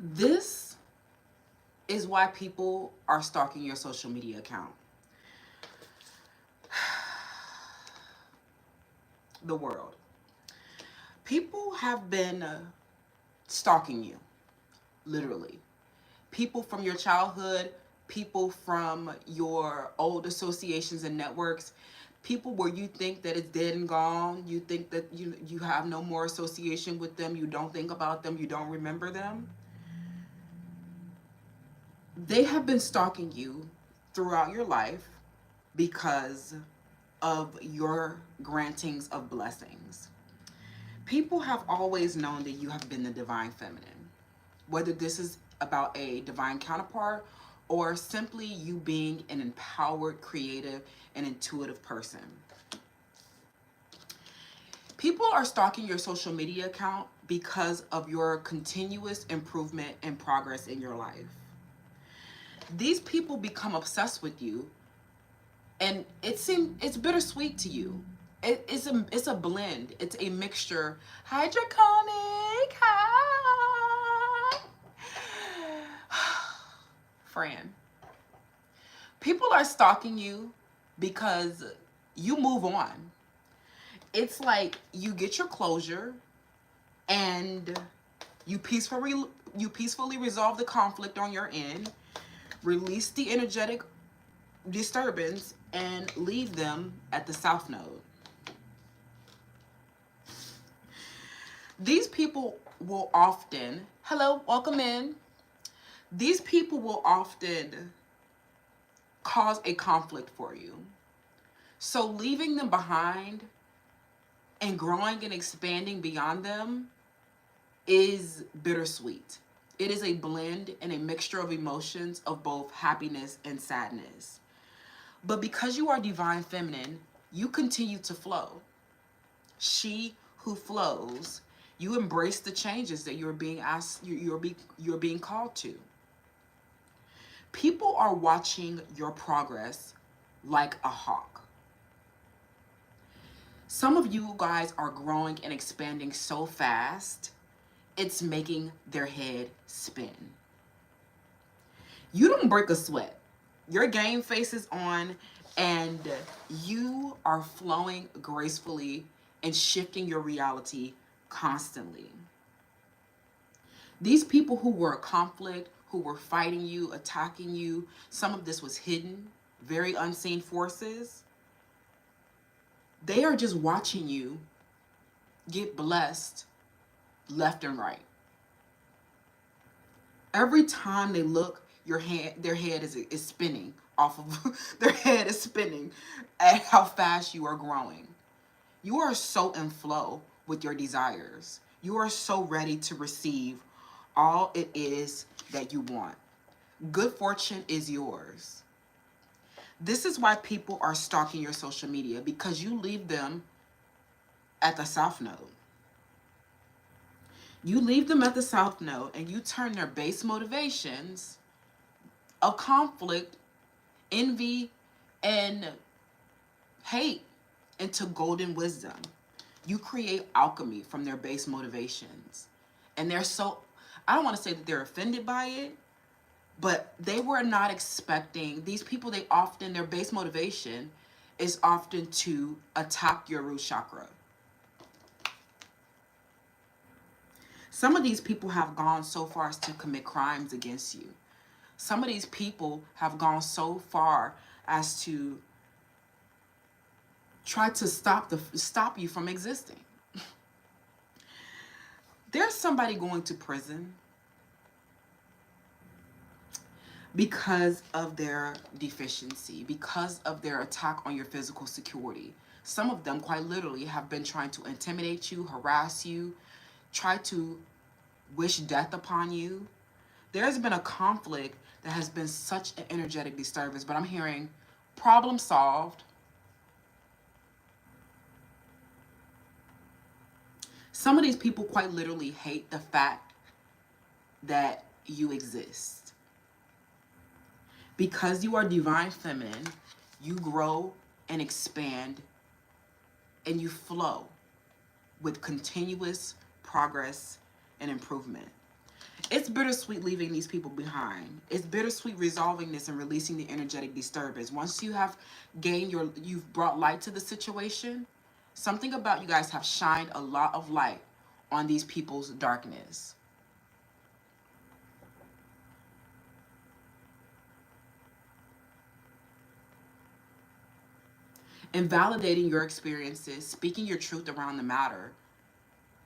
This is why people are stalking your social media account. The world. People have been stalking you, literally. People from your childhood, people from your old associations and networks, people where you think that it's dead and gone, you think that you have no more association with them, you don't think about them, you don't remember them. They have been stalking you throughout your life because of your grantings of blessings. People have always known that you have been the divine feminine, whether this is about a divine counterpart or simply you being an empowered, creative, and intuitive person. People are stalking your social media account because of your continuous improvement and progress in your life. These people become obsessed with you, and it's bittersweet to you. It's a blend. It's a mixture. Hydroponic. Hi. Fran. People are stalking you because you move on. It's like you get your closure and you peacefully resolve the conflict on your end, release the energetic disturbance, and leave them at the south node. These people will often, hello, welcome in. These people will often cause a conflict for you. So leaving them behind and growing and expanding beyond them is bittersweet. It is a blend and a mixture of emotions of both happiness and sadness. But because you are divine feminine, you continue to flow. She who flows, you embrace the changes that you're being asked, you're being called to. People are watching your progress like a hawk. Some of you guys are growing and expanding so fast, it's making their head spin. You don't break a sweat. Your game face is on, and you are flowing gracefully and shifting your reality constantly. These people who were a conflict, who were fighting you, attacking you, some of this was hidden, very unseen forces. They are just watching you get blessed left and right. Every time they look, their head is spinning off of their head is spinning at how fast you are growing. You are so in flow with your desires. You are so ready to receive all it is that you want. Good fortune is yours. This is why people are stalking your social media, because you leave them at the south node. You leave them at the south node and you turn their base motivations of conflict, envy, and hate into golden wisdom. You create alchemy from their base motivations. And they're so, I don't want to say that they're offended by it, but they were not expecting, these people, their base motivation is often to attack your root chakra. Some of these people have gone so far as to commit crimes against you. Some of these people have gone so far as to try to stop you from existing. There's somebody going to prison because of their deficiency, because of their attack on your physical security. Some of them quite literally have been trying to intimidate you, harass you, try to wish death upon you. There's been a conflict that has been such an energetic disturbance, but I'm hearing problem solved. Some of these people quite literally hate the fact that you exist. Because you are divine feminine, you grow and expand and you flow with continuous progress and improvement. It's bittersweet leaving these people behind. It's bittersweet resolving this and releasing the energetic disturbance. Once you have you've brought light to the situation, something about you guys have shined a lot of light on these people's darkness. Invalidating your experiences, speaking your truth around the matter,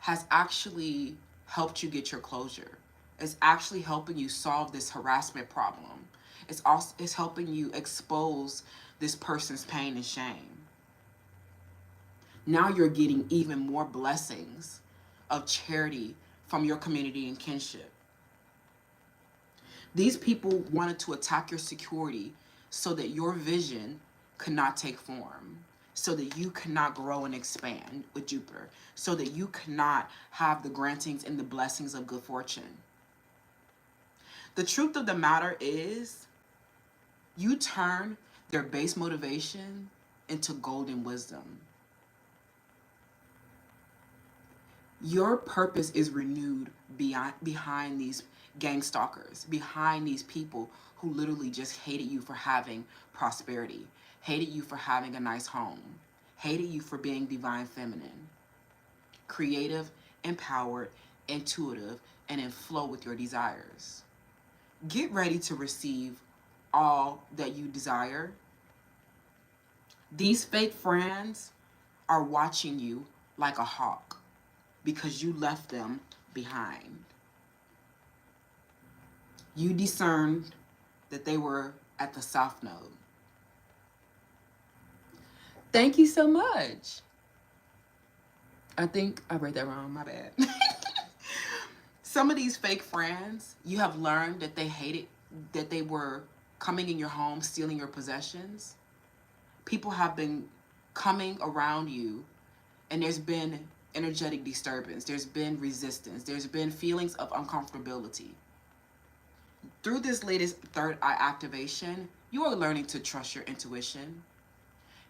has actually helped you get your closure. It's actually helping you solve this harassment problem. It's helping you expose this person's pain and shame. Now you're getting even more blessings of charity from your community and kinship. These people wanted to attack your security so that your vision could not take form, so that you cannot grow and expand with Jupiter, so that you cannot have the grantings and the blessings of good fortune. The truth of the matter is, you turn their base motivation into golden wisdom. Your purpose is renewed behind these gang stalkers, behind these people who literally just hated you for having prosperity, hated you for having a nice home, hated you for being divine feminine, creative, empowered, intuitive, and in flow with your desires. Get ready to receive all that you desire. These fake friends are watching you like a hawk because you left them behind. You discerned that they were at the South Node. Thank you so much. I think I read that wrong, my bad. Some of these fake friends, you have learned that they hated, that they were coming in your home, stealing your possessions. People have been coming around you, and there's been energetic disturbance, there's been resistance, there's been feelings of uncomfortability. Through this latest third eye activation, you are learning to trust your intuition.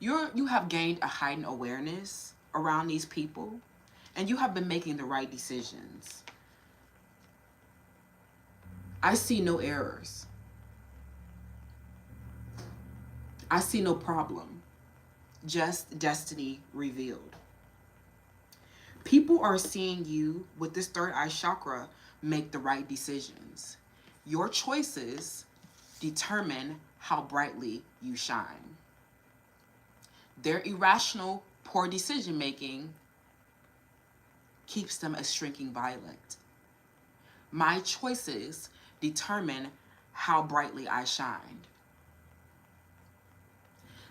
You have gained a heightened awareness around these people, and you have been making the right decisions. I see no errors. I see no problem, just destiny revealed. People are seeing you with this third eye chakra make the right decisions. Your choices determine how brightly you shine. Their irrational, poor decision making keeps them a shrinking violet. My choices determine how brightly I shine.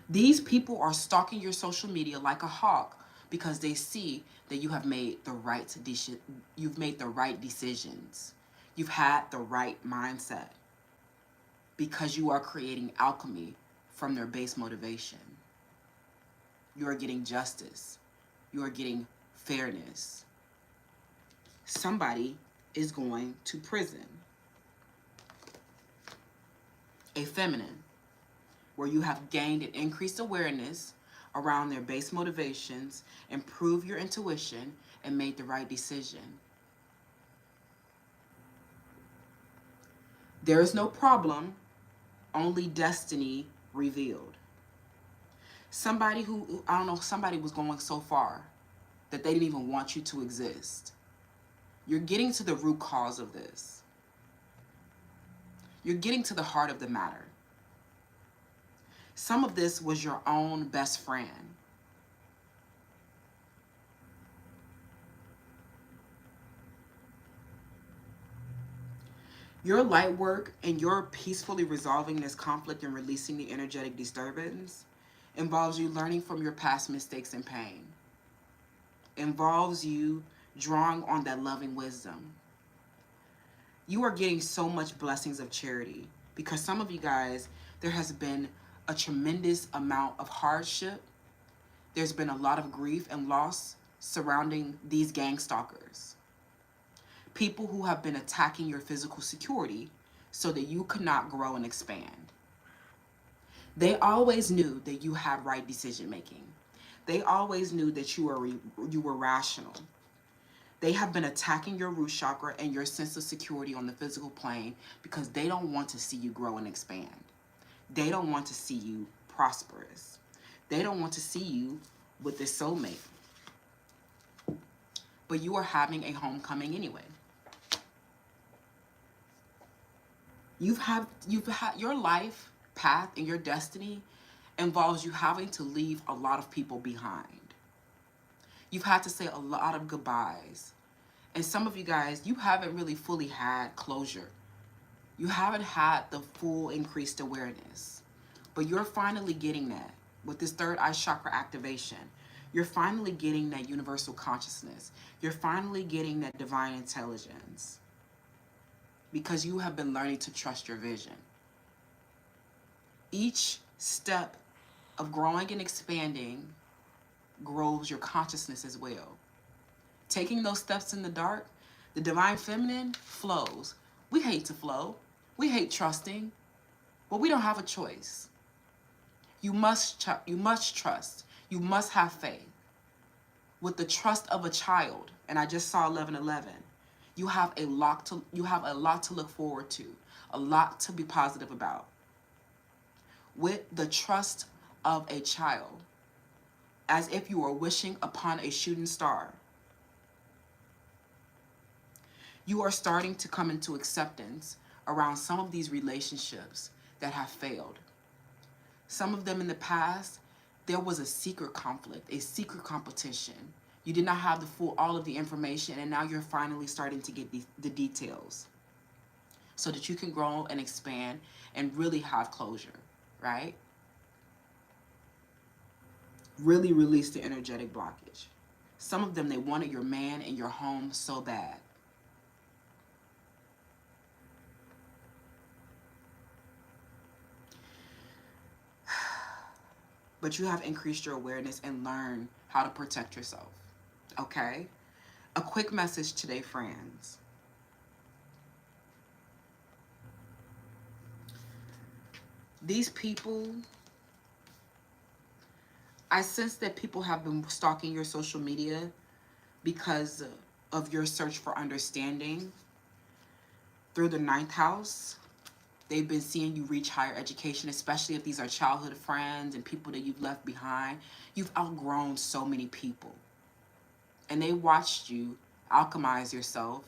These people are stalking your social media like a hawk because they see that you have made the right decisions. You've had the right mindset because you are creating alchemy from their base motivation. You are getting justice. You are getting fairness. Somebody is going to prison. A feminine, where you have gained an increased awareness around their base motivations, improved your intuition, and made the right decision. There is no problem, only destiny revealed. Somebody who, I don't know, somebody was going so far that they didn't even want you to exist. You're getting to the root cause of this. You're getting to the heart of the matter. Some of this was your own best friend. Your light work and your peacefully resolving this conflict and releasing the energetic disturbance involves you learning from your past mistakes and pain. Involves you drawing on that loving wisdom. You are getting so much blessings of charity because some of you guys, there has been a tremendous amount of hardship. There's been a lot of grief and loss surrounding these gang stalkers. People who have been attacking your physical security so that you could not grow and expand. They always knew that you had right decision making. They always knew that you were rational. They have been attacking your root chakra and your sense of security on the physical plane because they don't want to see you grow and expand. They don't want to see you prosperous. They don't want to see you with this soulmate. But you are having a homecoming anyway. You've had your life path and your destiny involves you having to leave a lot of people behind. You've had to say a lot of goodbyes. And some of you guys, you haven't really fully had closure. You haven't had the full increased awareness. But you're finally getting that with this third eye chakra activation. You're finally getting that universal consciousness. You're finally getting that divine intelligence. Because you have been learning to trust your vision. Each step of growing and expanding grows your consciousness as well. Taking those steps in the dark, the divine feminine flows. We hate to flow. We hate trusting, but we don't have a choice. You must trust. You must have faith. With the trust of a child, and I just saw 11:11. You have a lot to look forward to, a lot to be positive about. With the trust of a child, as if you were wishing upon a shooting star. You are starting to come into acceptance around some of these relationships that have failed. Some of them in the past, there was a secret conflict, a secret competition. You did not have all of the information, and now you're finally starting to get the details so that you can grow and expand and really have closure, right? Really release the energetic blockage. Some of them, they wanted your man in your home so bad. But you have increased your awareness and learned how to protect yourself, okay? A quick message today, friends. These people, I sense that people have been stalking your social media because of your search for understanding. Through the 9th house, they've been seeing you reach higher education, especially if these are childhood friends and people that you've left behind. You've outgrown so many people. And they watched you alchemize yourself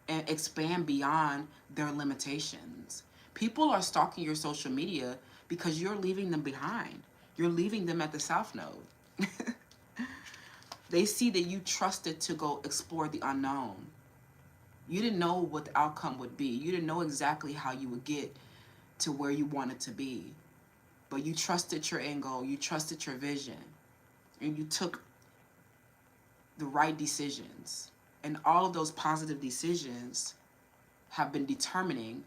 and expand beyond their limitations. People are stalking your social media because you're leaving them behind. You're leaving them at the South Node. They see that you trusted to go explore the unknown. You didn't know what the outcome would be. You didn't know exactly how you would get to where you wanted to be. But you trusted your end goal. You trusted your vision. And you took the right decisions. And all of those positive decisions have been determining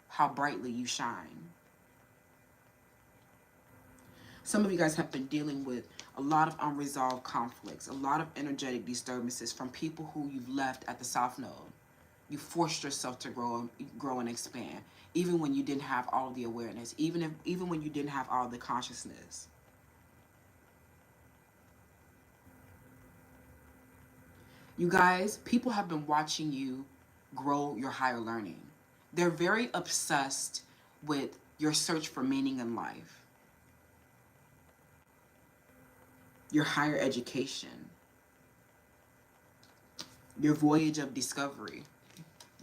how brightly you shine. Some of you guys have been dealing with a lot of unresolved conflicts, a lot of energetic disturbances from people who you've left at the South Node. You forced yourself to grow and expand, even when you didn't have all the awareness, even when you didn't have all the consciousness. You guys, people have been watching you grow your higher learning. They're very obsessed with your search for meaning in life, your higher education, your voyage of discovery,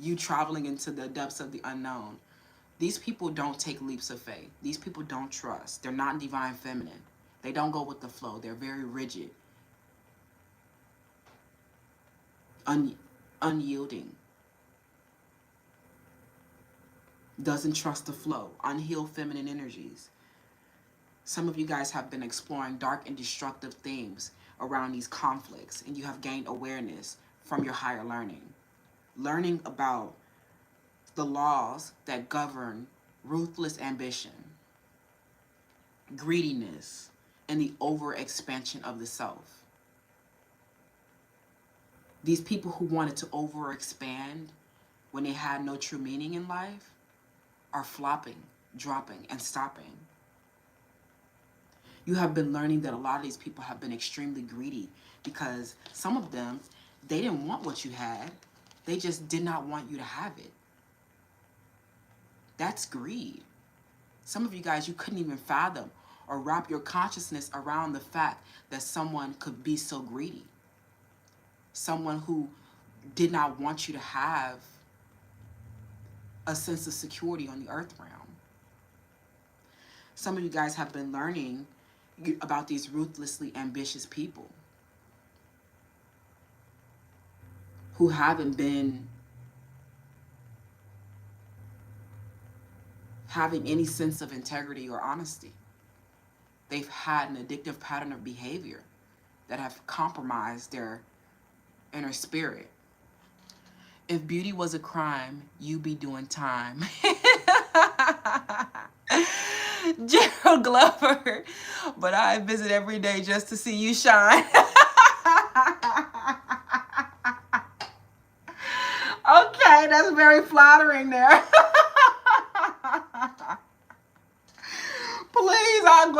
you traveling into the depths of the unknown. These people don't take leaps of faith. These people don't trust. They're not divine feminine. They don't go with the flow. They're very rigid, unyielding, doesn't trust the flow, unhealed feminine energies. Some of you guys have been exploring dark and destructive themes around these conflicts, and you have gained awareness from your higher learning. Learning about the laws that govern ruthless ambition, greediness, and the overexpansion of the self. These people who wanted to overexpand when they had no true meaning in life are flopping, dropping, and stopping. You have been learning that a lot of these people have been extremely greedy because some of them, They didn't want what you had. They just did not want you to have it. That's greed. Some of you guys, you couldn't even fathom or wrap your consciousness around the fact that someone could be so greedy. Someone who did not want you to have a sense of security on the earth realm. Some of you guys have been learning about these ruthlessly ambitious people who haven't been having any sense of integrity or honesty. They've had an addictive pattern of behavior that have compromised their inner spirit. If beauty was a crime, you be doing time. Gerald Glover, but I visit every day just to see you shine. Okay, that's very flattering there. Please, I'm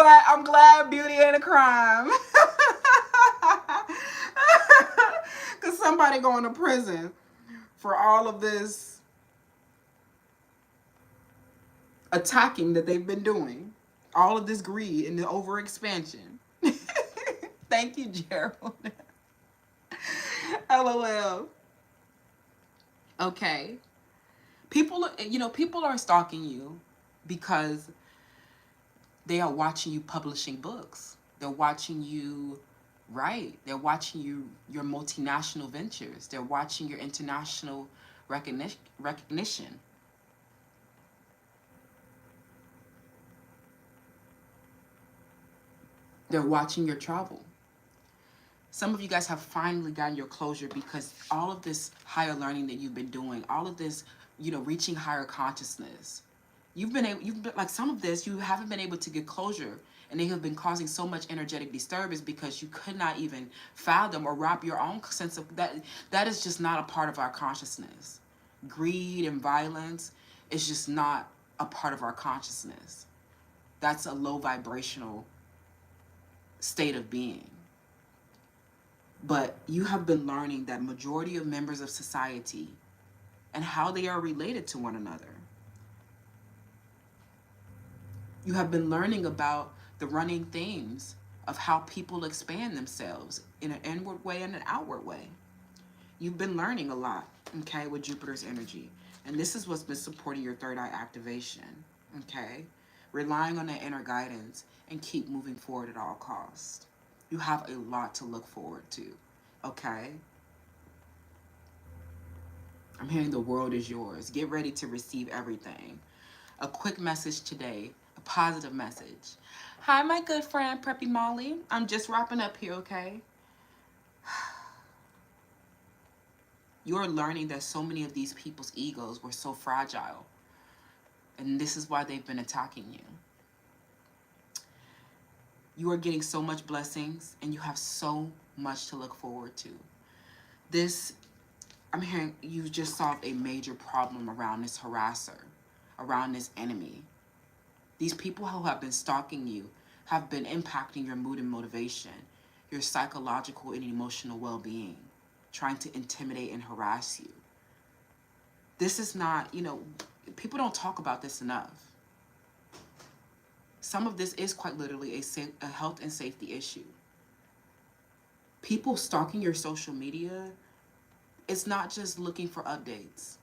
glad beauty ain't a crime. Cause somebody going to prison for all of this attacking that they've been doing, all of this greed and the overexpansion. Thank you, Gerald. LOL. Okay. People are stalking you because they are watching you publishing books. They're watching you write. They're watching your multinational ventures. They're watching your international recognition. They're watching your travel. Some of you guys have finally gotten your closure because all of this higher learning that you've been doing, all of this, reaching higher consciousness, like some of this, you haven't been able to get closure, and they have been causing so much energetic disturbance because you could not even fathom or wrap your own sense of that. That is just not a part of our consciousness. Greed and violence is just not a part of our consciousness. That's a low vibrational state of being. But you have been learning that majority of members of society and how they are related to one another. You have been learning about the running themes of how people expand themselves in an inward way and an outward way. You've been learning a lot, okay, with Jupiter's energy. And this is what's been supporting your third eye activation, okay? Relying on that inner guidance and keep moving forward at all costs. You have a lot to look forward to, okay? I'm hearing the world is yours. Get ready to receive everything. A quick message today, a positive message. Hi, my good friend, Preppy Molly. I'm just wrapping up here, okay? You're learning that so many of these people's egos were so fragile. And this is why they've been attacking you. You are getting so much blessings and you have so much to look forward to. I'm hearing you just solved a major problem around this harasser, around this enemy. These people who have been stalking you have been impacting your mood and motivation, your psychological and emotional well-being, trying to intimidate and harass you. This is not, people don't talk about this enough. Some of this is quite literally a health and safety issue. People stalking your social media, it's not just looking for updates.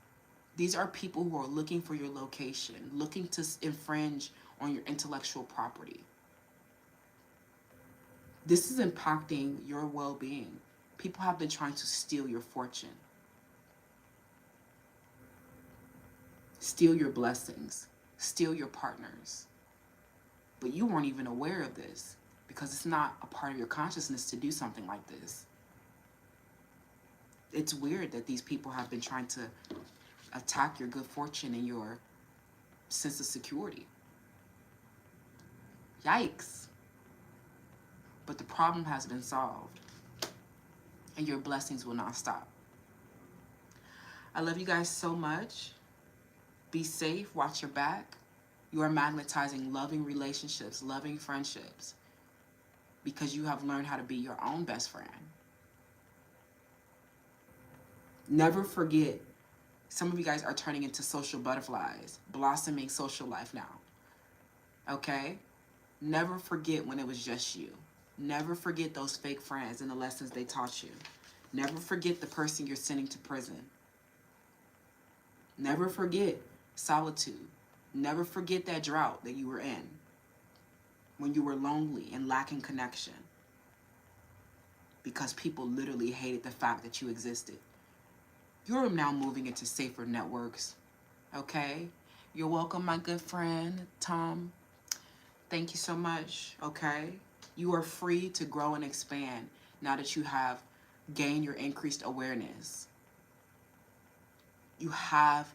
These are people who are looking for your location, looking to infringe on your intellectual property. This is impacting your well-being. People have been trying to steal your fortune, steal your blessings, steal your partners. But you weren't even aware of this because it's not a part of your consciousness to do something like this. It's weird that these people have been trying to attack your good fortune and your sense of security. Yikes. But the problem has been solved and your blessings will not stop. I love you guys so much. Be safe, watch your back. You are magnetizing loving relationships, loving friendships, because you have learned how to be your own best friend. Never forget, some of you guys are turning into social butterflies, blossoming social life now. Okay? Never forget when it was just you. Never forget those fake friends and the lessons they taught you. Never forget the person you're sending to prison. Never forget solitude. Never forget that drought that you were in when you were lonely and lacking connection because people literally hated the fact that you existed. You're now moving into safer networks, okay? You're welcome, my good friend, Tom. Thank you so much, okay? You are free to grow and expand now that you have gained your increased awareness. You have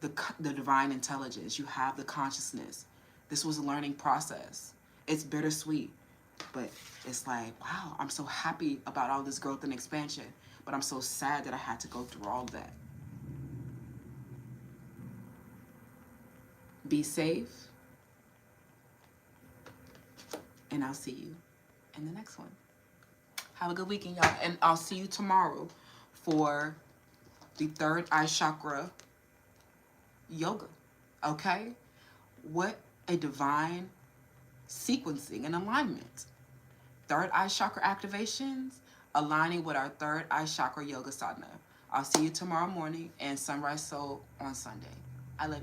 the divine intelligence. You have the consciousness. This was a learning process. It's bittersweet, but it's like, wow, I'm so happy about all this growth and expansion, but I'm so sad that I had to go through all of that. Be safe, and I'll see you in the next one. Have a good weekend, y'all, and I'll see you tomorrow for the third eye chakra yoga, okay? What a divine sequencing and alignment. Third eye chakra activations aligning with our third eye chakra yoga sadhana. I'll see you tomorrow morning and Sunrise Soul on Sunday. I love you.